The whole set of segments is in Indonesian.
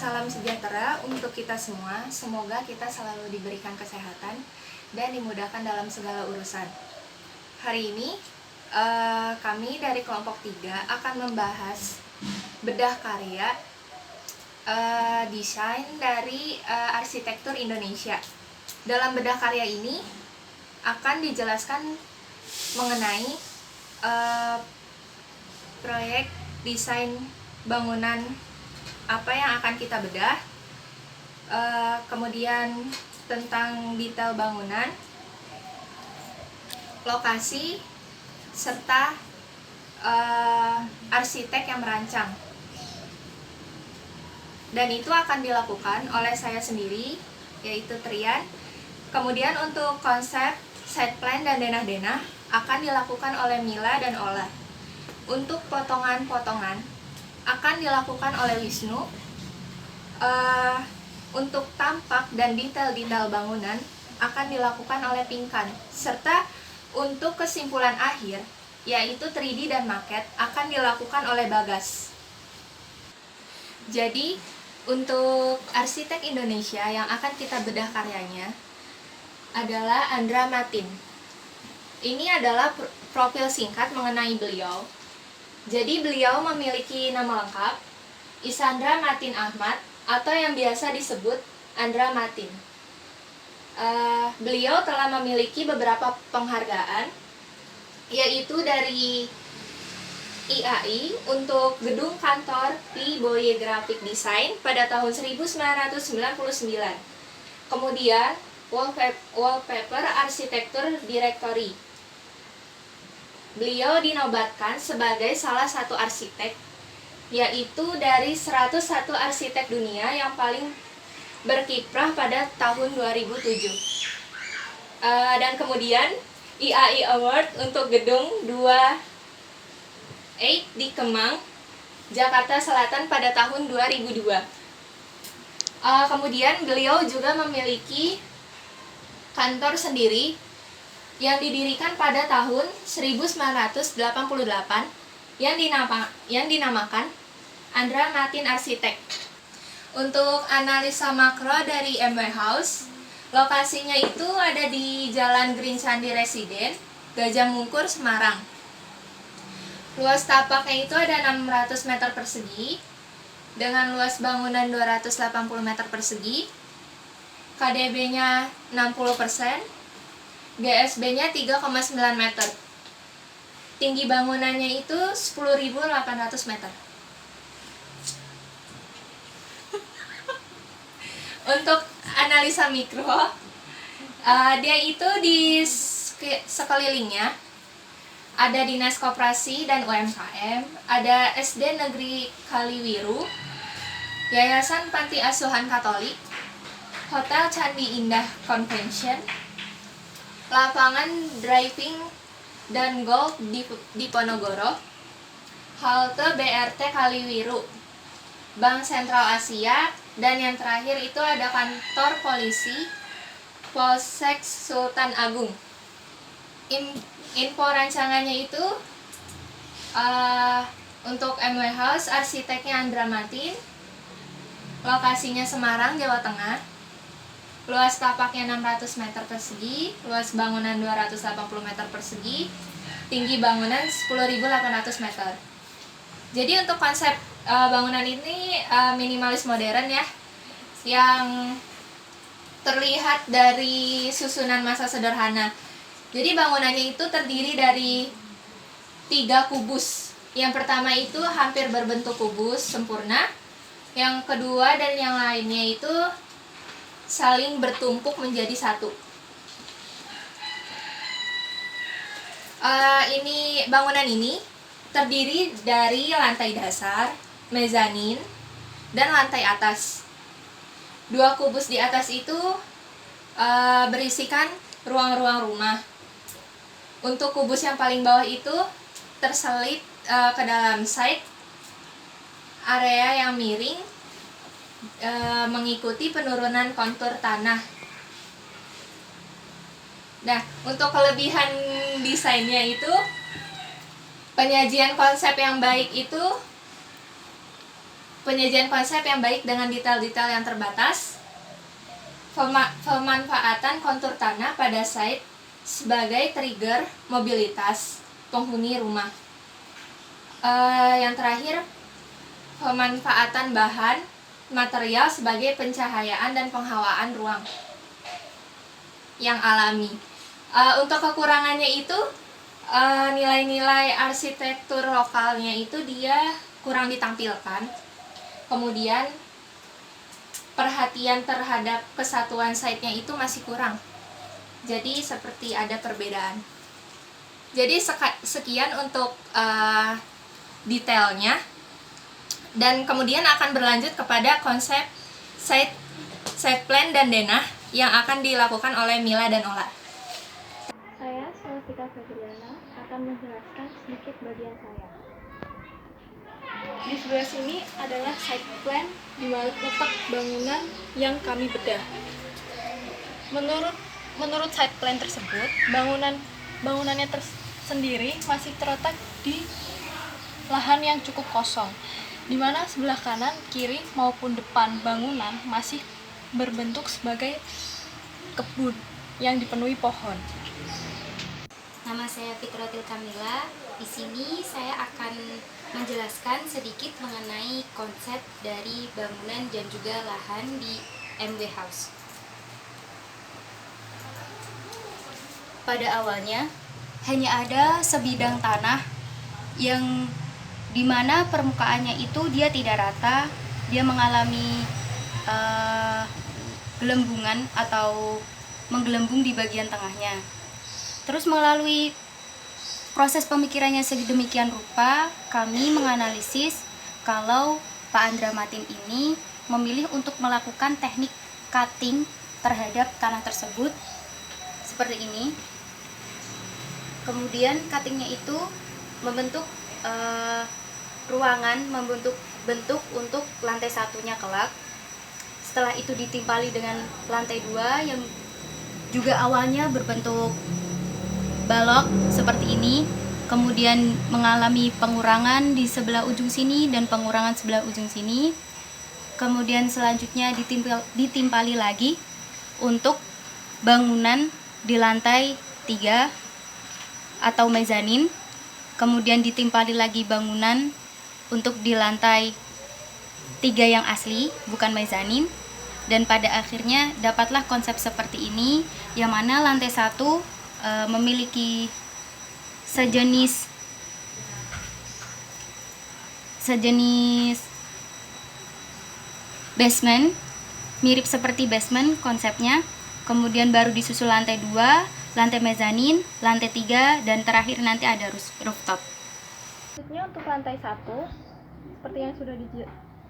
salam sejahtera untuk kita semua. Semoga kita selalu diberikan kesehatan dan dimudahkan dalam segala urusan. Hari ini kami dari kelompok 3 akan membahas bedah karya desain dari arsitektur Indonesia. Dalam bedah karya ini akan dijelaskan mengenai proyek desain bangunan apa yang akan kita bedah, kemudian tentang detail bangunan, lokasi, serta arsitek yang merancang. Dan itu akan dilakukan oleh saya sendiri, yaitu Trian. Kemudian untuk konsep, site plan, dan denah-denah akan dilakukan oleh Mila dan Ola. Untuk potongan-potongan akan dilakukan oleh Wisnu. Untuk tampak dan detail-detail bangunan akan dilakukan oleh Pinkan. Serta untuk kesimpulan akhir, yaitu 3D dan maket, akan dilakukan oleh Bagas. Jadi, untuk arsitek Indonesia yang akan kita bedah karyanya adalah Andra Matin. Ini adalah profil singkat mengenai beliau. Jadi beliau memiliki nama lengkap Isandra Matin Ahmad atau yang biasa disebut Andra Matin. Beliau telah memiliki beberapa penghargaan, yaitu dari IAI untuk gedung kantor P. Boye Graphic Design pada tahun 1999. Kemudian Wallpaper Arsitektur Directory. Beliau dinobatkan sebagai salah satu arsitek, yaitu dari 101 arsitek dunia yang paling berkiprah pada tahun 2007. Dan kemudian IAI Award untuk gedung 2 di Kemang, Jakarta Selatan pada tahun 2002. Kemudian beliau juga memiliki kantor sendiri yang didirikan pada tahun 1988 yang dinamakan Andra Matin Arsitek. Untuk analisa makro dari MW House, lokasinya itu ada di Jalan Green Candi Residen, Gajah Mungkur, Semarang. Luas tapaknya itu ada 600 meter persegi dengan luas bangunan 280 meter persegi. KDB-nya 60%, GSB-nya 3,9 meter. Tinggi bangunannya itu 10.800 meter. Untuk analisa mikro, dia itu di sekelilingnya ada Dinas Koperasi dan UMKM, ada SD Negeri Kaliwiru, Yayasan Panti Asuhan Katolik, Hotel Candi Indah Convention, lapangan driving dan golf di Ponorogo, halte BRT Kaliwiru, Bank Sentral Asia, dan yang terakhir itu ada kantor polisi Polsek Sultan Agung. Info rancangannya itu untuk MW House, arsiteknya Andra Matin, lokasinya Semarang, Jawa Tengah, luas tapaknya 600 meter persegi, luas bangunan 280 meter persegi, tinggi bangunan 10.800 meter. Jadi untuk konsep bangunan ini minimalis modern ya, yang terlihat dari susunan masa sederhana. Jadi bangunannya itu terdiri dari 3 kubus. Yang pertama itu hampir berbentuk kubus sempurna. Yang kedua dan yang lainnya itu saling bertumpuk menjadi satu. Bangunan ini terdiri dari lantai dasar, mezanin, dan lantai atas. 2 kubus di atas itu berisikan ruang-ruang rumah. Untuk kubus yang paling bawah itu terselip ke dalam site area yang miring mengikuti penurunan kontur tanah. Nah, untuk kelebihan desainnya itu penyajian konsep yang baik itu penyajian konsep yang baik dengan detail-detail yang terbatas, pemanfaatan kontur tanah pada site sebagai trigger mobilitas penghuni rumah. Yang terakhir, pemanfaatan bahan material sebagai pencahayaan dan penghawaan ruang yang alami. Untuk kekurangannya itu, nilai-nilai arsitektur lokalnya itu dia kurang ditampilkan. Kemudian perhatian terhadap kesatuan site-nya itu masih kurang. Jadi seperti ada perbedaan. Jadi sekian untuk detailnya. Dan kemudian akan berlanjut kepada konsep site plan dan denah yang akan dilakukan oleh Mila dan Ola. Saya, Selvita Febriana, akan menjelaskan sedikit bagian saya. Di sebelah sini adalah site plan di mana letak bangunan yang kami bedah. Menurut site plan tersebut, bangunannya sendiri masih terletak di lahan yang cukup kosong, di mana sebelah kanan, kiri maupun depan bangunan masih berbentuk sebagai kebun yang dipenuhi pohon. Nama saya Fitratil Kamila. Di sini saya akan menjelaskan sedikit mengenai konsep dari bangunan dan juga lahan di MW House. Pada awalnya hanya ada sebidang tanah yang dimana permukaannya itu dia tidak rata, dia mengalami gelembungan atau menggelembung di bagian tengahnya. Terus melalui proses pemikirannya sedemikian rupa, kami menganalisis kalau Pak Andra Matin ini memilih untuk melakukan teknik cutting terhadap tanah tersebut seperti ini. Kemudian cuttingnya itu membentuk ruangan, membentuk bentuk untuk lantai satunya kelak. Setelah itu ditimpali dengan lantai 2 yang juga awalnya berbentuk balok seperti ini, kemudian mengalami pengurangan di sebelah ujung sini dan pengurangan sebelah ujung sini. Kemudian selanjutnya ditimpali lagi untuk bangunan di lantai 3 atau mezanin. Kemudian ditimpali lagi bangunan untuk di lantai 3 yang asli, bukan mezanin. Dan pada akhirnya dapatlah konsep seperti ini, yang mana lantai 1 memiliki sejenis basement, mirip seperti basement konsepnya. Kemudian baru disusul lantai 2, lantai mezanin, lantai 3, dan terakhir nanti ada rooftop. Selanjutnya untuk lantai 1, seperti yang sudah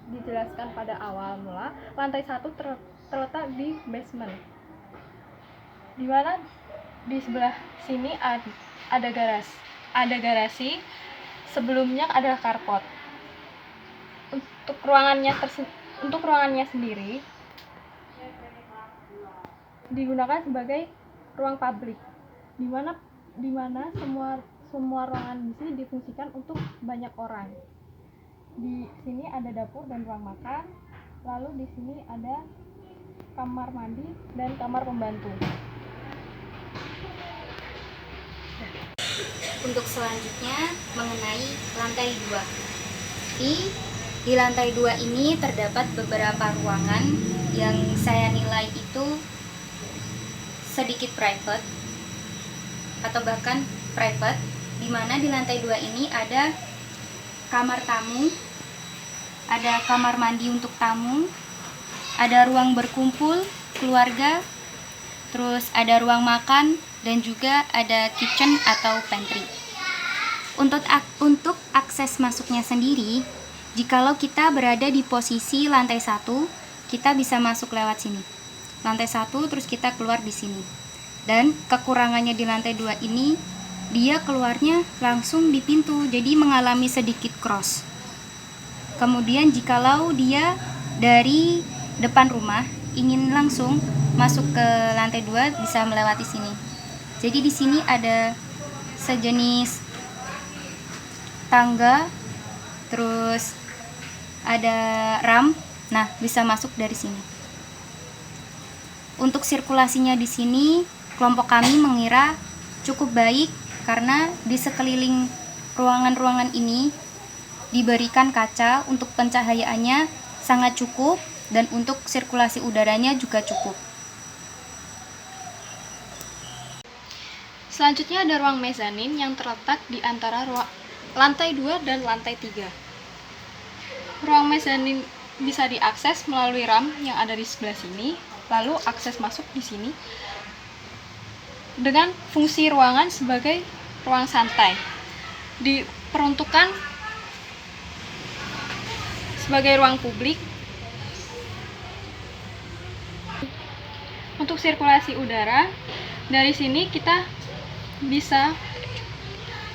dijelaskan pada awal mula, lantai 1 terletak di basement, di mana di sebelah sini ada garasi, sebelumnya adalah carport. Untuk ruangannya sendiri digunakan sebagai ruang publik, di mana semua ruangan di sini difungsikan untuk banyak orang. Di sini ada dapur dan ruang makan, lalu di sini ada kamar mandi dan kamar pembantu. Untuk selanjutnya mengenai lantai 2. Di lantai 2 ini terdapat beberapa ruangan yang saya nilai itu sedikit private atau bahkan private, di mana di lantai 2 ini ada kamar tamu, ada kamar mandi untuk tamu, ada ruang berkumpul keluarga, terus ada ruang makan, dan juga ada kitchen atau pantry. Untuk akses masuknya sendiri, jikalau kita berada di posisi lantai 1, kita bisa masuk lewat sini. Lantai 1 terus kita keluar di sini. Dan kekurangannya di lantai 2 ini, dia keluarnya langsung di pintu, jadi mengalami sedikit cross. Kemudian jikalau dia dari depan rumah ingin langsung masuk ke lantai 2, bisa melewati sini. Jadi di sini ada sejenis tangga, terus ada ram. Nah, bisa masuk dari sini. Untuk sirkulasinya di sini, kelompok kami mengira cukup baik karena di sekeliling ruangan-ruangan ini diberikan kaca, untuk pencahayaannya sangat cukup dan untuk sirkulasi udaranya juga cukup. Selanjutnya ada ruang mezanin yang terletak di antara lantai 2 dan lantai 3. Ruang mezanin bisa diakses melalui ram yang ada di sebelah sini, lalu akses masuk di sini dengan fungsi ruangan sebagai ruang santai. Diperuntukkan sebagai ruang publik. Untuk sirkulasi udara, dari sini kita bisa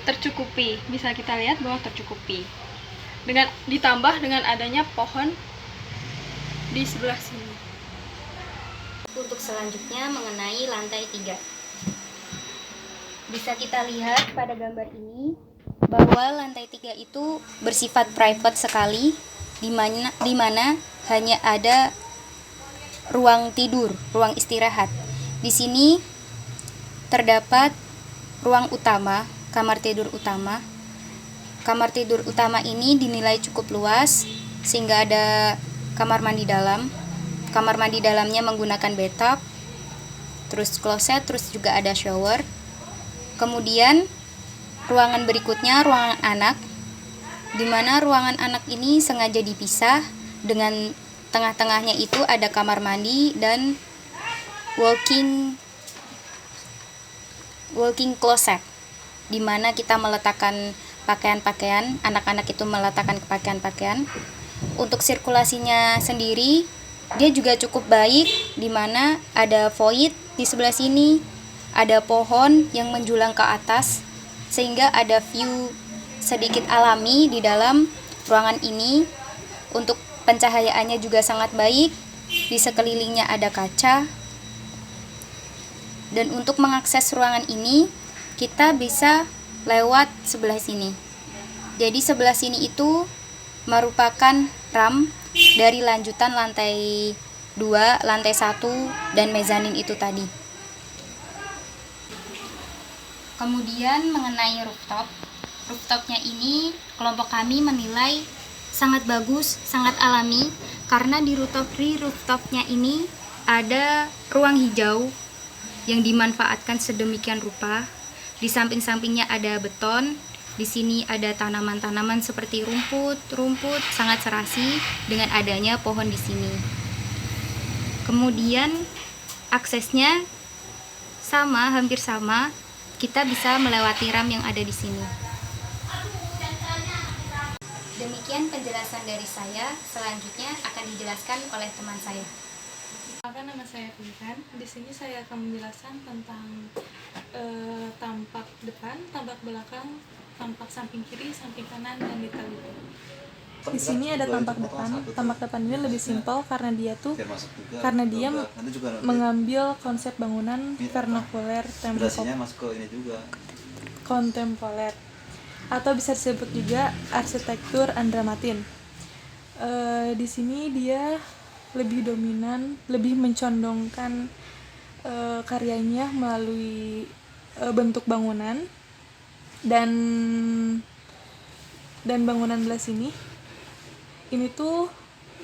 tercukupi, bisa kita lihat bahwa tercukupi. Dengan ditambah dengan adanya pohon di sebelah sini. Untuk selanjutnya mengenai lantai 3. Bisa kita lihat pada gambar ini bahwa lantai 3 itu bersifat private sekali, di mana hanya ada ruang tidur, ruang istirahat. Di sini terdapat ruang utama, kamar tidur utama. Kamar tidur utama ini dinilai cukup luas sehingga ada kamar mandi dalam. Kamar mandi dalamnya menggunakan bathtub, terus kloset, terus juga ada shower. Kemudian ruangan berikutnya ruangan anak, di mana ruangan anak ini sengaja dipisah dengan tengah-tengahnya itu ada kamar mandi dan walking closet, di mana kita meletakkan pakaian-pakaian, anak-anak itu meletakkan pakaian-pakaian. Untuk sirkulasinya sendiri, dia juga cukup baik, di mana ada void di sebelah sini, ada pohon yang menjulang ke atas, sehingga ada view sedikit alami di dalam ruangan ini. Untuk pencahayaannya juga sangat baik, di sekelilingnya ada kaca. Dan untuk mengakses ruangan ini, kita bisa lewat sebelah sini. Jadi sebelah sini itu merupakan ram dari lanjutan lantai 2, lantai 1, dan mezanin itu tadi. Kemudian mengenai rooftop. Rooftopnya ini kelompok kami menilai sangat bagus, sangat alami, karena di rooftopnya ini ada ruang hijau yang dimanfaatkan sedemikian rupa. Di samping-sampingnya ada beton. Di sini ada tanaman-tanaman seperti rumput sangat serasi dengan adanya pohon di sini. Kemudian aksesnya hampir sama. Kita bisa melewati ram yang ada di sini. Demikian penjelasan dari saya. Selanjutnya akan dijelaskan oleh teman saya. Perkenalkan, nama saya Vivian. Di sini saya akan menjelaskan tentang tampak depan, tampak belakang, tampak samping kiri, samping kanan, dan detail. Di sini ada tampak depan. Tampak depan ini lebih simpel karena dia mengambil konsep bangunan vernakuler kontemporer, atau bisa disebut juga arsitektur Andra Matin. Di sini dia lebih dominan, lebih mencondongkan karyanya melalui bentuk bangunan dan bangunan belah sini. Ini tuh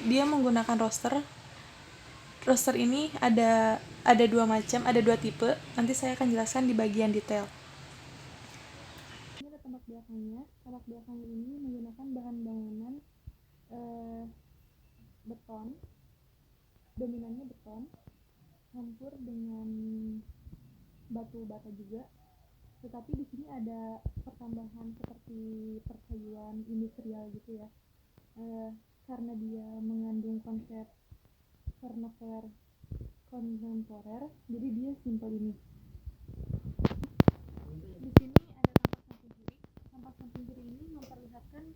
dia menggunakan roster. Roster ini ada dua macam, ada dua tipe. Nanti saya akan jelaskan di bagian detail. Ini ada tampak belakangnya. Tampak belakangnya ini menggunakan bahan bangunan beton. Dominannya beton, campur dengan batu bata juga. Tetapi di sini ada pertambahan seperti perkayuan industrial gitu ya. Karena dia mengandung konsep vernacular kontemporer, jadi dia simple ini. Di sini ada tampak samping kiri. Tampak samping kiri ini memperlihatkan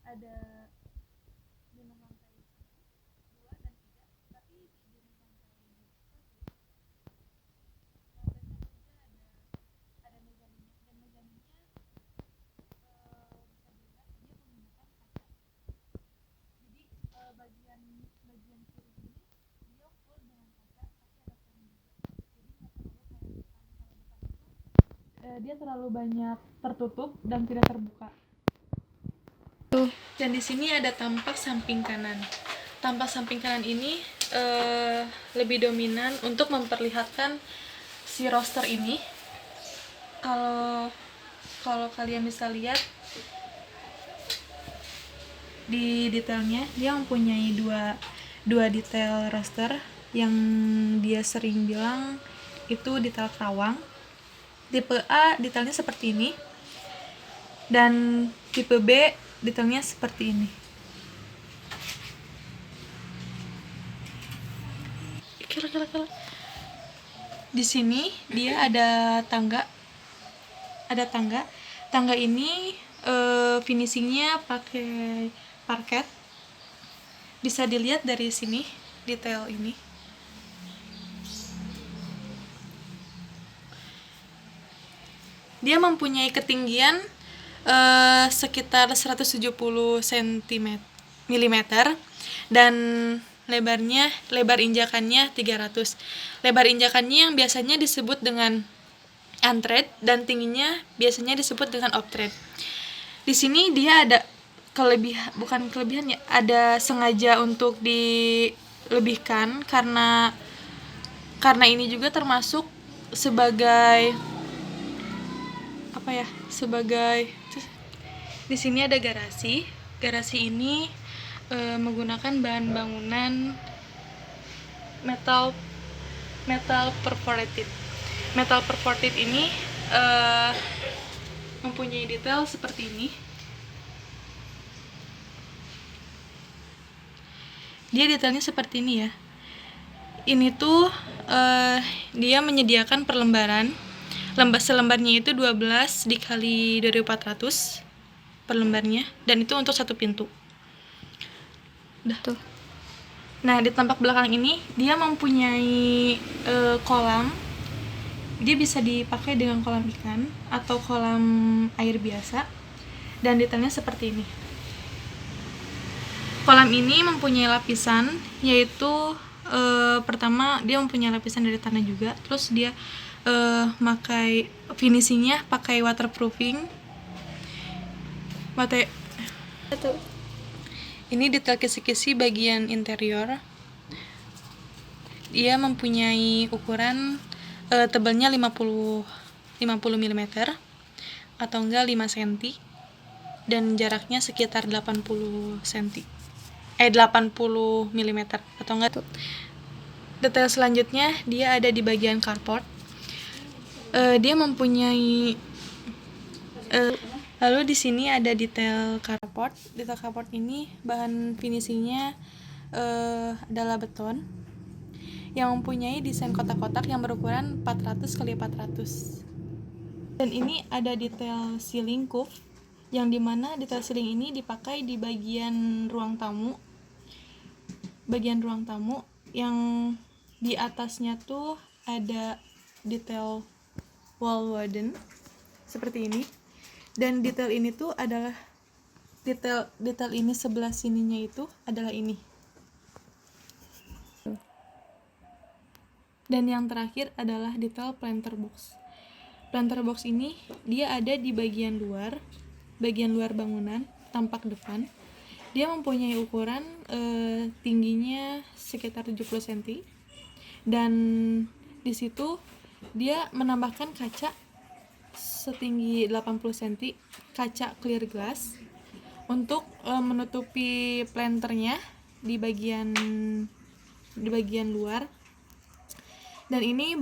ada rumah lantai 2 dan 3, tapi di rumah lantai 1 lantai 1 juga ada mezaninnya, dan mezaninnya bisa dilihat dia menggunakan kaca. dia terlalu banyak tertutup dan tidak terbuka. Dan di sini ada tampak samping kanan. Tampak samping kanan ini lebih dominan untuk memperlihatkan si roster ini. Kalau kalian bisa lihat di detailnya, dia mempunyai dua detail roster yang dia sering bilang itu detail kerawang. Tipe A detailnya seperti ini, dan tipe B detailnya seperti ini. Di sini dia ada tangga. Tangga ini finishingnya pakai parket. Bisa dilihat dari sini detail ini. Dia mempunyai ketinggian sekitar 170 mm dan lebar injakannya 300. Lebar injakannya yang biasanya disebut dengan untread dan tingginya biasanya disebut dengan off-tread. Di sini dia ada ada sengaja untuk dilebihkan karena ini juga termasuk sebagai di sini ada garasi. Garasi ini menggunakan bahan bangunan metal perforated. Metal perforated ini mempunyai detail seperti ini. Dia detailnya seperti ini ya. Ini tuh dia menyediakan perlembaran. Selembarnya itu 12 dikali 2400 per lembarnya, dan itu untuk satu pintu. Udah tuh. Nah, di tampak belakang ini dia mempunyai kolam. Dia bisa dipakai dengan kolam ikan atau kolam air biasa, dan detailnya seperti ini. Kolam ini mempunyai lapisan, yaitu pertama dia mempunyai lapisan dari tanah juga, terus dia pakai finishingnya pakai waterproofing. Ini detail kisi-kisi bagian interior. Dia mempunyai ukuran tebalnya 50 mm atau enggak 5 cm, dan jaraknya sekitar 80 mm atau enggak tuh. Detail selanjutnya dia ada di bagian carport. Dia mempunyai lalu di sini ada detail carport. Detail carport ini bahan finishingnya adalah beton yang mempunyai desain kotak-kotak yang berukuran 400 x 400. Dan ini ada detail ceiling cove, yang dimana detail ceiling ini dipakai di bagian ruang tamu. Bagian ruang tamu yang di atasnya tuh ada detail wall wooden seperti ini, dan detail ini tuh adalah detail ini sebelah sininya itu adalah ini. Dan yang terakhir adalah detail planter box. Planter box ini dia ada di bagian luar bangunan, tampak depan. Dia mempunyai ukuran tingginya sekitar 70 cm, dan di situ dia menambahkan kaca setinggi 80 cm, kaca clear glass, untuk menutupi planternya di bagian luar. Dan ini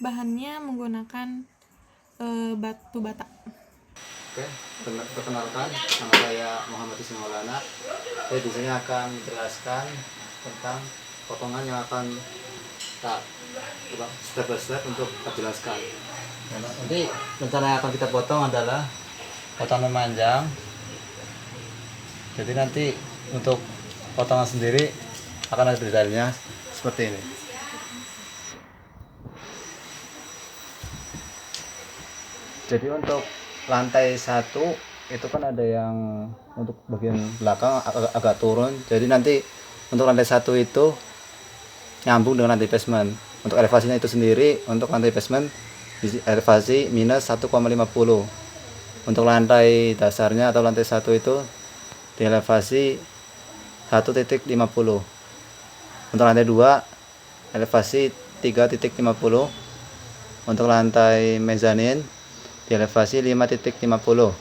bahannya menggunakan batu bata. Oke, perkenalkan, nama saya Muhammad Ismail Maulana. Saya di sini akan menjelaskan tentang potongan yang akan step by step untuk kita jelaskan. Nanti rencana yang akan kita potong adalah potongan memanjang. Jadi nanti untuk potongan sendiri akan ada detailnya seperti ini. Jadi untuk lantai 1 itu kan ada yang untuk bagian belakang agak turun. Jadi nanti untuk lantai 1 itu nyambung dengan lantai basement. Untuk elevasinya itu sendiri, untuk lantai basement di elevasi minus 1,50. Untuk lantai dasarnya atau lantai 1 itu di elevasi 1,50. Untuk lantai 2 elevasi 3,50. Untuk lantai mezanin di elevasi 5,50.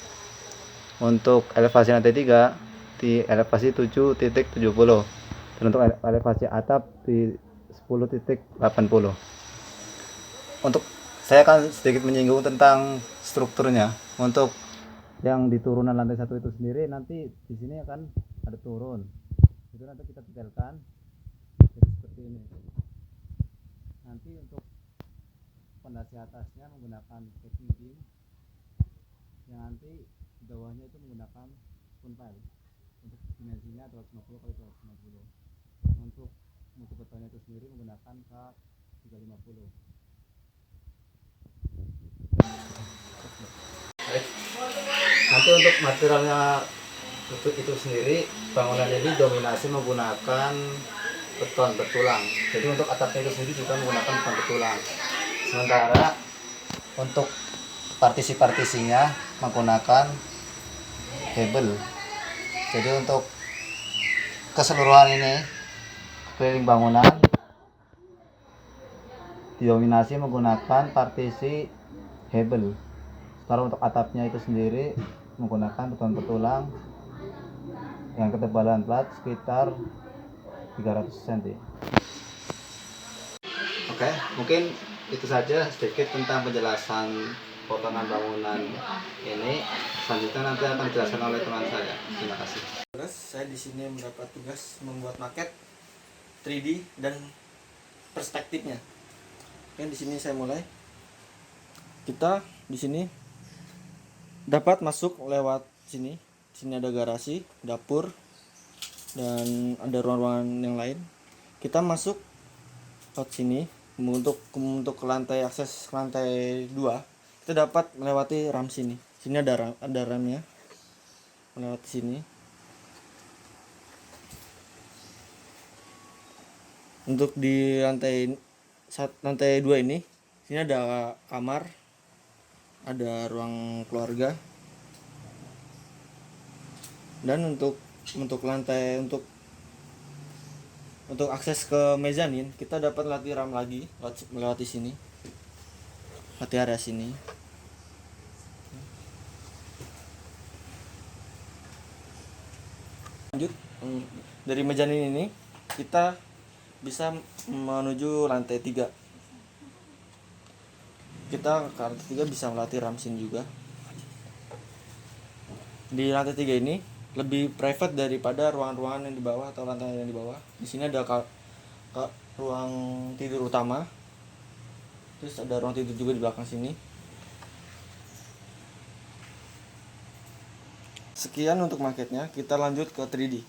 Untuk elevasi lantai 3 di elevasi 7,70. Dan untuk elevasi atap di 10,80. Untuk saya akan sedikit menyinggung tentang strukturnya. Untuk yang di turunan lantai 1 itu sendiri, nanti di sini akan ada turun. Itu nanti kita detailkan jadi seperti ini. Nanti untuk fondasi atasnya menggunakan packing beam, yang nanti di bawahnya itu menggunakan spoon pile. Untuk dimensinya 250 x 250. Untuk mutu betonnya itu sendiri menggunakan K350. Nanti untuk materialnya itu sendiri, bangunan ini dominasi menggunakan beton bertulang. Jadi untuk atapnya itu sendiri juga menggunakan beton bertulang. Sementara untuk partisi-partisinya menggunakan hebel. Jadi untuk keseluruhan ini keliling bangunan didominasi menggunakan partisi hebel. Sementara untuk atapnya itu sendiri menggunakan beton bertulang yang ketebalan plat sekitar 300 cm. Oke, mungkin itu saja sedikit tentang penjelasan potongan bangunan ini. Selanjutnya nanti akan dijelaskan oleh teman saya. Terima kasih. Saya di sini mendapat tugas membuat maket 3D dan perspektifnya. Oke, di sini saya mulai. Kita di sini dapat masuk lewat sini. Sini ada garasi, dapur, dan ada ruang-ruangan yang lain. Kita masuk lewat sini untuk ke lantai akses lantai 2. Kita dapat melewati ram sini. Sini ada ramnya. Melewati sini. Untuk di lantai 2 ini, sini ada kamar, ada ruang keluarga. Dan untuk lantai untuk akses ke mezanin, kita dapat latih ram lagi melewati sini. Latih area sini. Lanjut dari mezanin ini kita bisa menuju lantai 3. Kita ke lantai 3 bisa melatih ram sini juga. Di lantai 3 ini lebih private daripada ruangan-ruangan yang di bawah atau lantai yang di bawah. Di sini ada ruang tidur utama. Terus ada ruang tidur juga di belakang sini. Sekian untuk maketnya, kita lanjut ke 3D.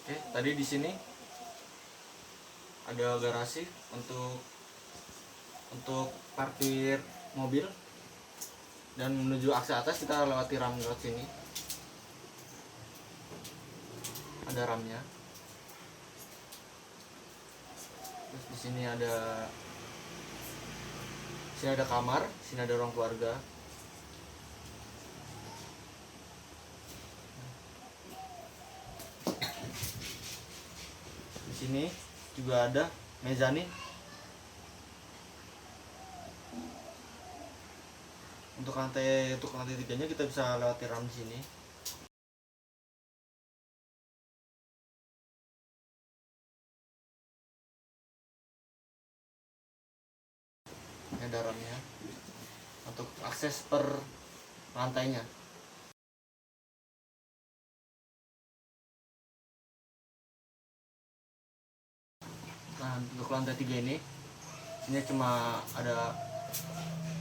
Oke, tadi di sini ada garasi untuk parkir mobil, dan menuju akses atas kita lewati ram lewat sini. Ada ramnya. Terus di sini ada kamar, sini ada ruang keluarga. Di sini juga ada mezanin. Untuk lantai 3-nya kita bisa lewati ram di sini. Ini ada ramnya untuk akses per lantainya. Nah, untuk lantai 3 ini cuma ada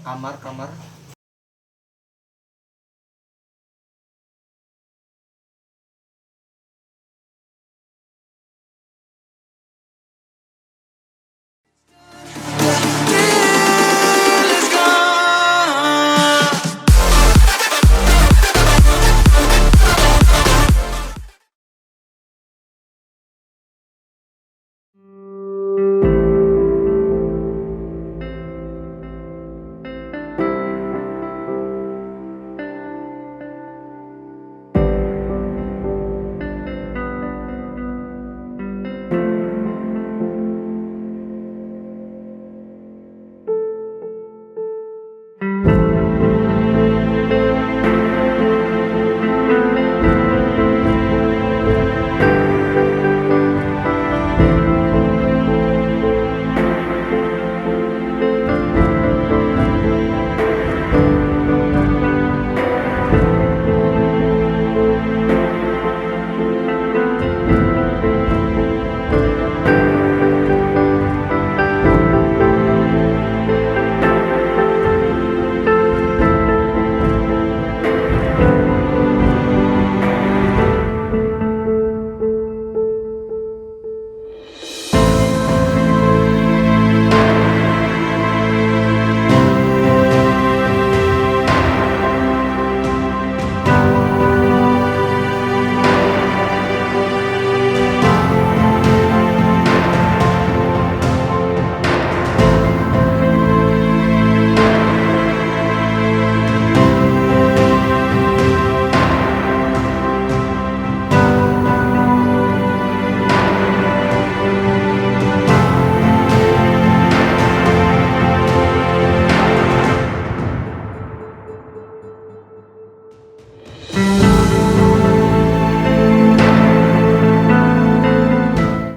kamar